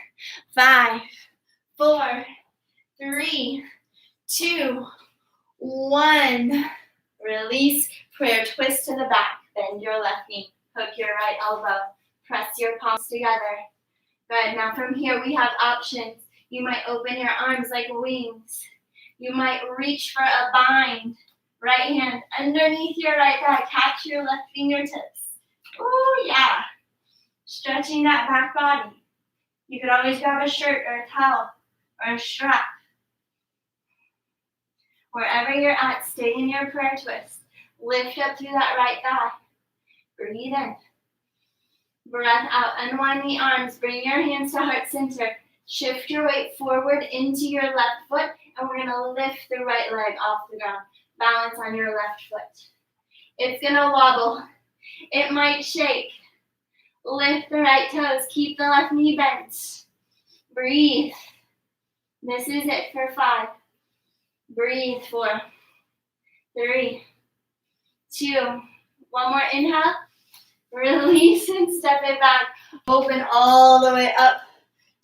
5, 4, 3, 2, 1. Release, prayer twist to the back. Bend your left knee. Hook your right elbow. Press your palms together. Good. Now from here we have options. You might open your arms like wings. You might reach for a bind. Right hand underneath your right thigh. Catch your left fingertips. Oh yeah. Stretching that back body. You could always grab a shirt or a towel or a strap. Wherever you're at, stay in your prayer twist. Lift up through that right thigh. Breathe in. Breath out. Unwind the arms. Bring your hands to heart center. Shift your weight forward into your left foot, and we're going to lift the right leg off the ground. Balance on your left foot. It's going to wobble. It might shake. Lift the right toes. Keep the left knee bent. Breathe. This is it for 5. Breathe 4, 3, 2. One more inhale. Release and step it back. Open all the way up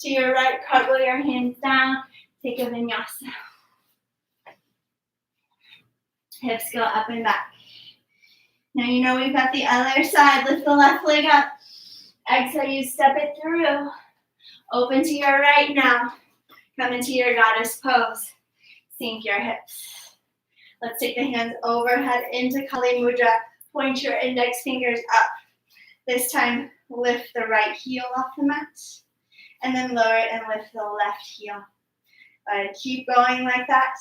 to your right. Cartwheel your hands down. Take a vinyasa. Hips go up and back. Now you know we've got the other side. Lift the left leg up. Exhale, you step it through. Open to your right now. Come into your goddess pose. Sink your hips. Let's take the hands overhead into Kali Mudra. Point your index fingers up. This time, lift the right heel off the mat. And then lower it and lift the left heel. Keep going like that.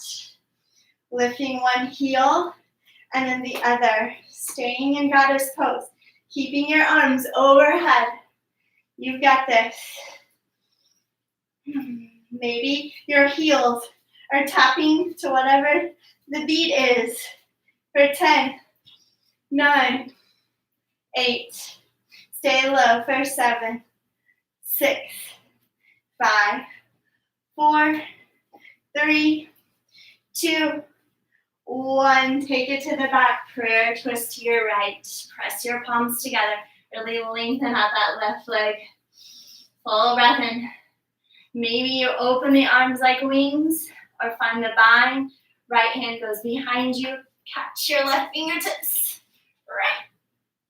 Lifting one heel and then the other. Staying in goddess pose. Keeping your arms overhead. You've got this. Maybe your heels are tapping to whatever the beat is. For 10, 9, 8. Stay low for 7, 6, 5, 4, 3, 2, 1. Take it to the back. Prayer twist to your right. Press your palms together. Really lengthen out that left leg. Full breath in. Maybe you open the arms like wings or find the bind. Right hand goes behind you. Catch your left fingertips.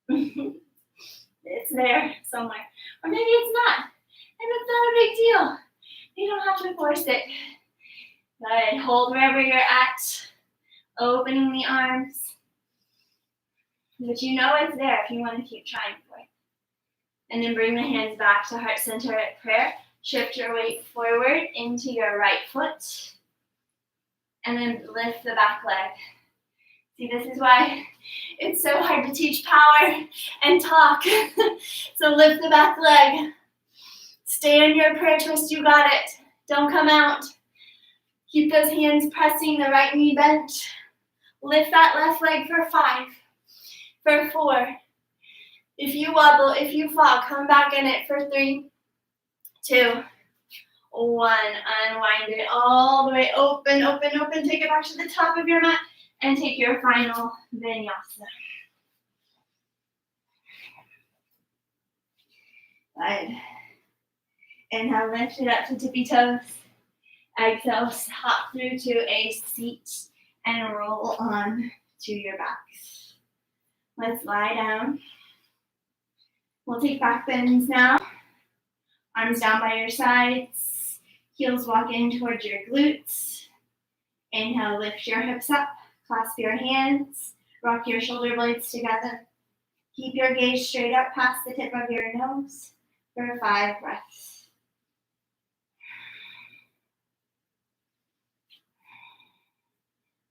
Right. It's there somewhere. Or maybe it's not. And it's not a big deal. You don't have to force it. Good. Hold wherever you're at. Opening the arms. But you know it's there if you want to keep trying for it. And then bring the hands back to heart center at prayer. Shift your weight forward into your right foot. And then lift the back leg. See, this is why it's so hard to teach power and talk. So lift the back leg. Stay in your prayer twist, you got it. Don't come out. Keep those hands pressing, the right knee bent. Lift that left leg for 5, for 4. If you wobble, if you fall, come back in it for 3, 2, 1. Unwind it all the way open, open, open. Take it back to the top of your mat and take your final vinyasa. Good. Inhale, lift it up to tippy toes. Exhale, hop through to a seat and roll on to your backs. Let's lie down. We'll take back bends now. Arms down by your sides. Heels walk in towards your glutes. Inhale, lift your hips up. Clasp your hands. Rock your shoulder blades together. Keep your gaze straight up past the tip of your nose for 5 breaths.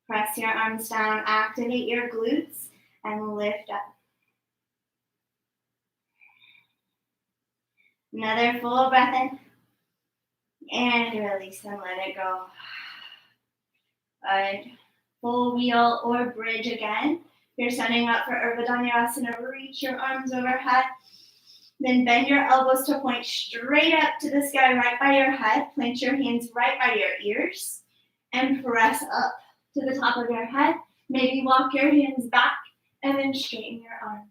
Press your arms down, activate your glutes, and lift up. Another full breath in. And release and let it go. Good. Full wheel or bridge again. You're setting up for Urdhva Dhanurasana. Reach your arms overhead. Then bend your elbows to point straight up to the sky right by your head. Plant your hands right by your ears. And press up to the top of your head. Maybe walk your hands back and then straighten your arms.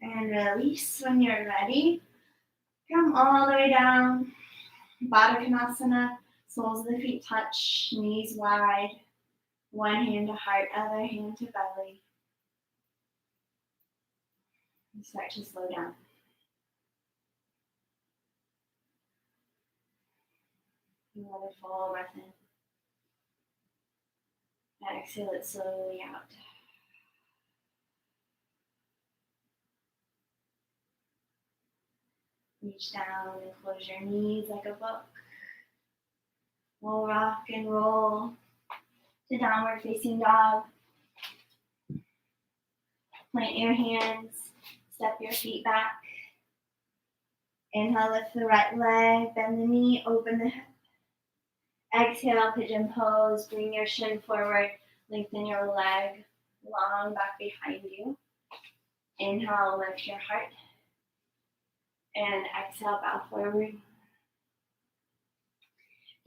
And release when you're ready. Come all the way down. Baddha Konasana. Soles of the feet touch, knees wide. One hand to heart, other hand to belly. And start to slow down. Another full breath in. Exhale it slowly out. Reach down and close your knees like a book. We'll rock and roll to downward facing dog. Plant your hands, step your feet back. Inhale, lift the right leg, bend the knee, open the hip. Exhale, pigeon pose, bring your shin forward, lengthen your leg long back behind you. Inhale, lift your heart. And exhale, bow forward.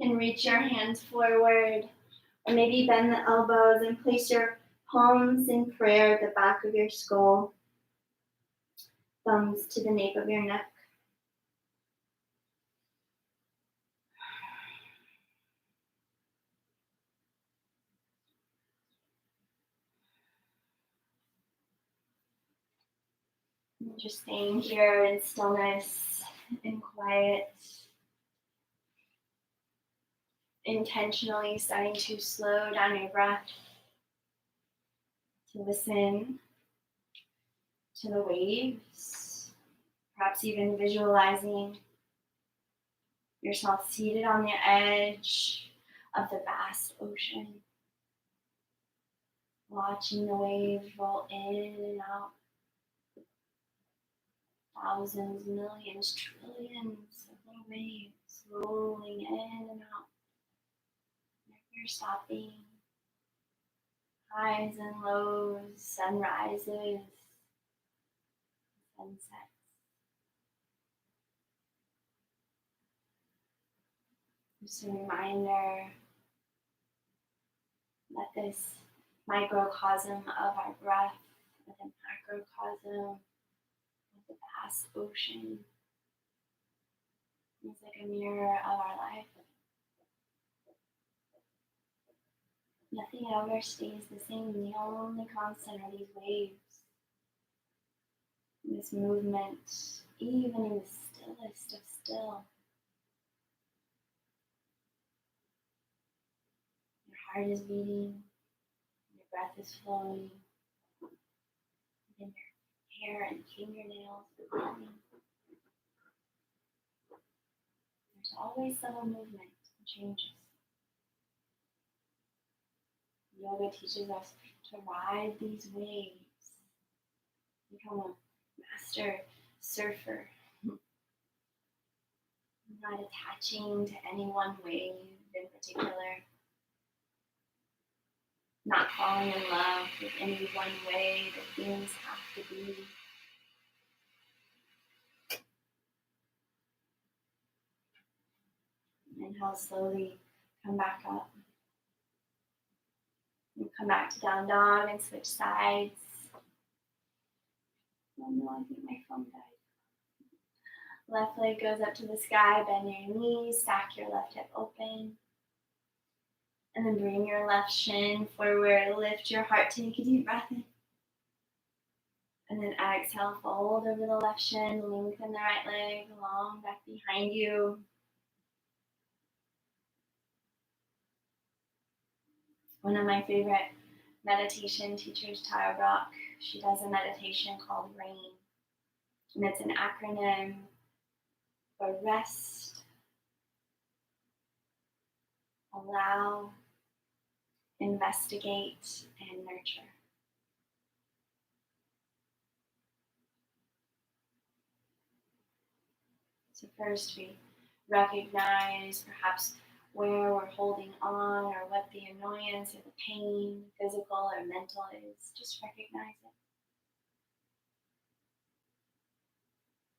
And reach your hands forward, or maybe bend the elbows and place your palms in prayer at the back of your skull, thumbs to the nape of your neck. And just staying here in stillness and quiet. Intentionally starting to slow down your breath, to listen to the waves, perhaps even visualizing yourself seated on the edge of the vast ocean, watching the waves roll in and out, thousands, millions, trillions of little waves rolling in and out. Never stopping. Highs and lows, sunrises, sunsets. Just a reminder that this microcosm of our breath, and the macrocosm of the vast ocean, is like a mirror of our life. Nothing ever stays the same. The only constant are these waves. This movement, even in the stillest of still. Your heart is beating, your breath is flowing, and your hair and fingernails are moving. There's always subtle movement and changes. Yoga teaches us to ride these waves, become a master surfer, not attaching to any one wave in particular, not falling in love with any one way that things have to be. Inhale slowly, come back up. And come back to down dog and switch sides. Oh no, I think my phone died. Left leg goes up to the sky, bend your knees, stack your left hip open. And then bring your left shin forward, lift your heart, take a deep breath in. And then exhale, fold over the left shin, lengthen the right leg, long back behind you. One of my favorite meditation teachers, Tara Brach, she does a meditation called RAIN. And it's an acronym for rest, allow, investigate, and nurture. So first we recognize perhaps where we're holding on or what the annoyance or the pain, physical or mental is. Just recognize it.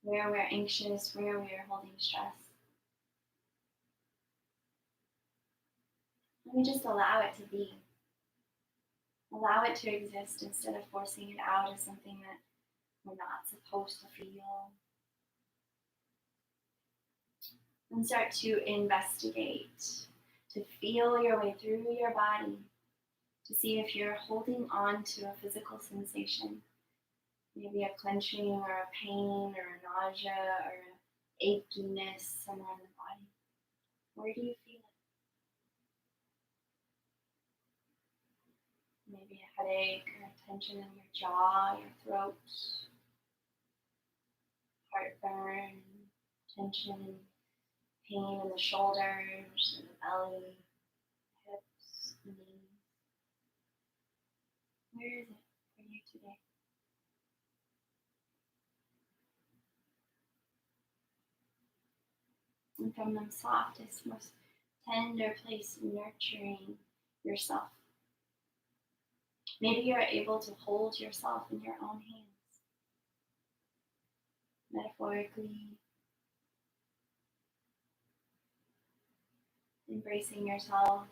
Where we're anxious, where we are holding stress. And we just allow it to be. Allow it to exist instead of forcing it out as something that we're not supposed to feel. And start to investigate, to feel your way through your body, to see if you're holding on to a physical sensation, maybe a clenching or a pain or a nausea or an achiness somewhere in the body. Where do you feel it? Maybe a headache or a tension in your jaw, your throat, heartburn, tension, pain in the shoulders, in the belly, hips, knees. Where is it for you today? And from the softest, most tender place, nurturing yourself. Maybe you're able to hold yourself in your own hands, metaphorically, embracing yourself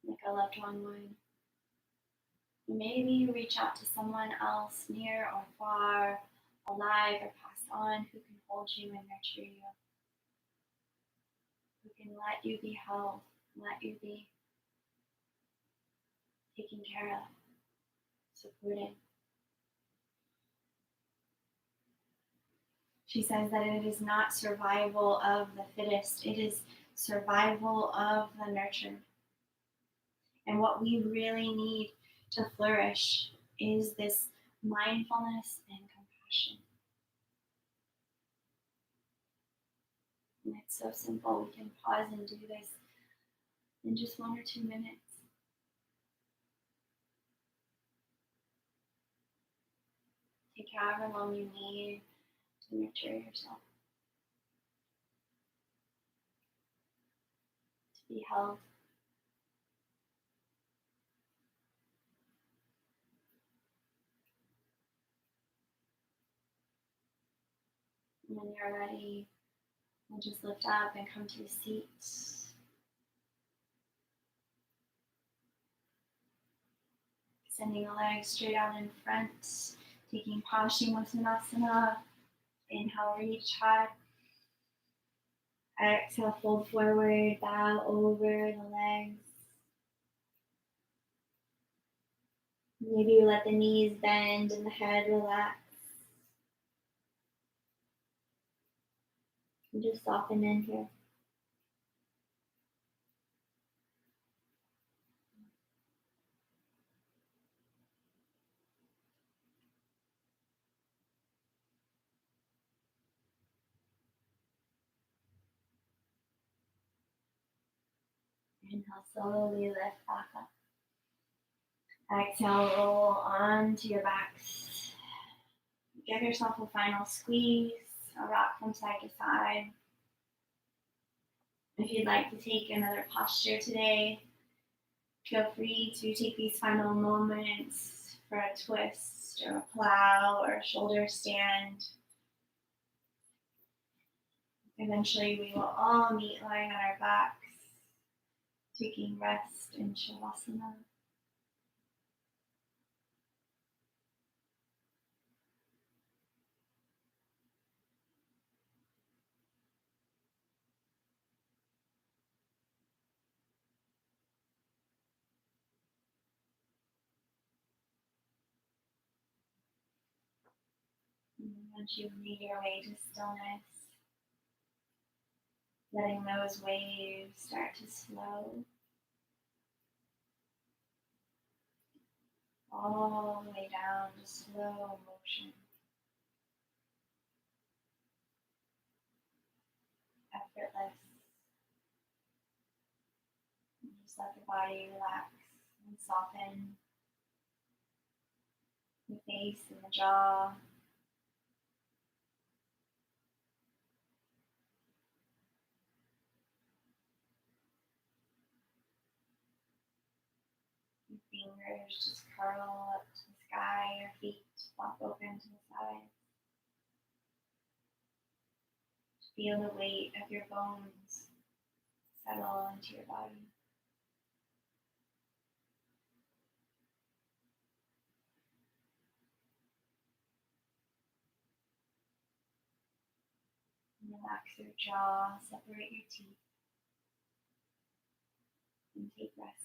like a loved one would. Maybe you reach out to someone else, near or far, alive or passed on, who can hold you and nurture you, who can let you be held, let you be taken care of, supported. She says that it is not survival of the fittest, it is survival of the nurtured. And what we really need to flourish is this mindfulness and compassion. And it's so simple. We can pause and do this in just 1 or 2 minutes. Take however long you need to nurture yourself, to be held. And when you're ready, And just lift up and come to a seat. Sending the legs straight out in front. Taking Paschimottanasana. Inhale, reach high. Exhale, fold forward, bow over the legs. Maybe you let the knees bend and the head relax. And just soften in here. Inhale, slowly lift back up. Exhale, roll onto your backs. Give yourself a final squeeze, a rock from side to side. If you'd like to take another posture today, feel free to take these final moments for a twist or a plow or a shoulder stand. Eventually, we will all meet lying on our backs, taking rest in Shavasana. And once you've made your way to stillness, letting those waves start to slow all the way down to slow motion, effortless. And just let the body relax and soften the face and the jaw. Your fingers just curl up to the sky, your feet flop open to the side. Feel the weight of your bones settle into your body. Relax your jaw, separate your teeth, and take rest.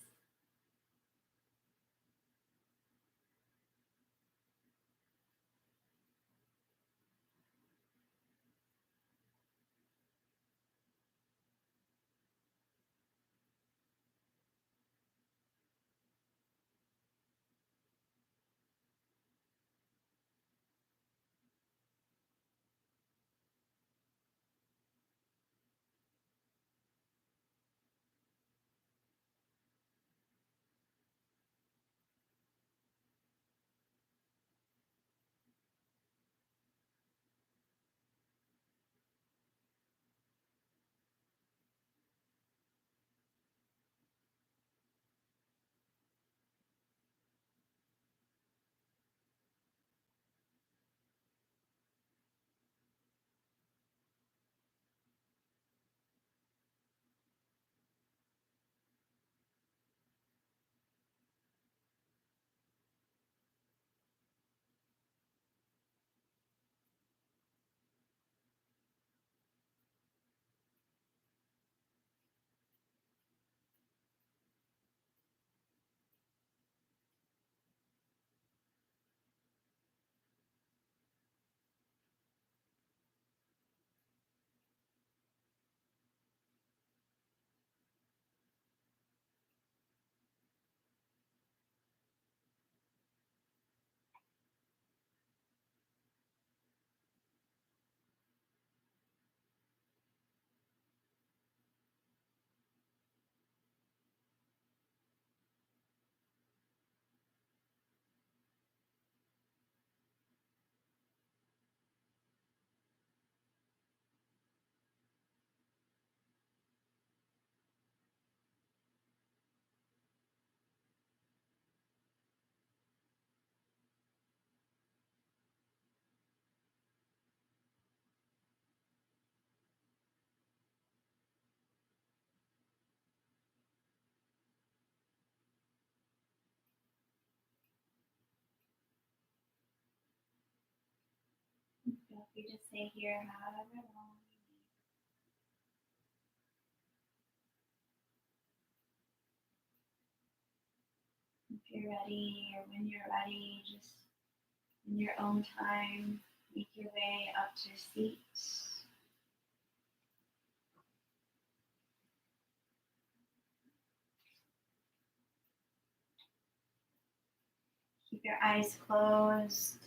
You just stay here however long you need. If you're ready, or when you're ready, just in your own time, make your way up to your seat. Keep your eyes closed,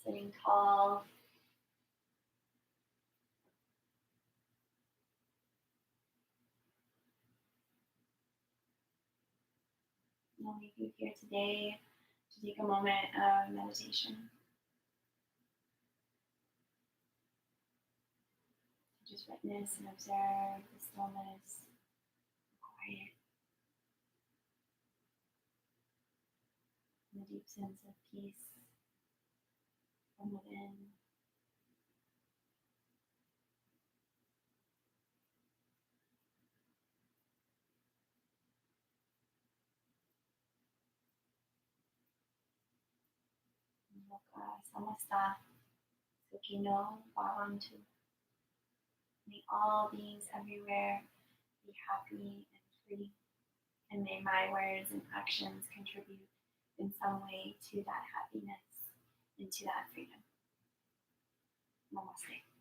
sitting tall. I'll leave you here today to take a moment of meditation. To just witness and observe the stillness, the quiet, and the deep sense of peace from within. Loka samasta sukino bhavantu. May all beings everywhere be happy and free, and may my words and actions contribute in some way to that happiness and to that freedom. Namaste.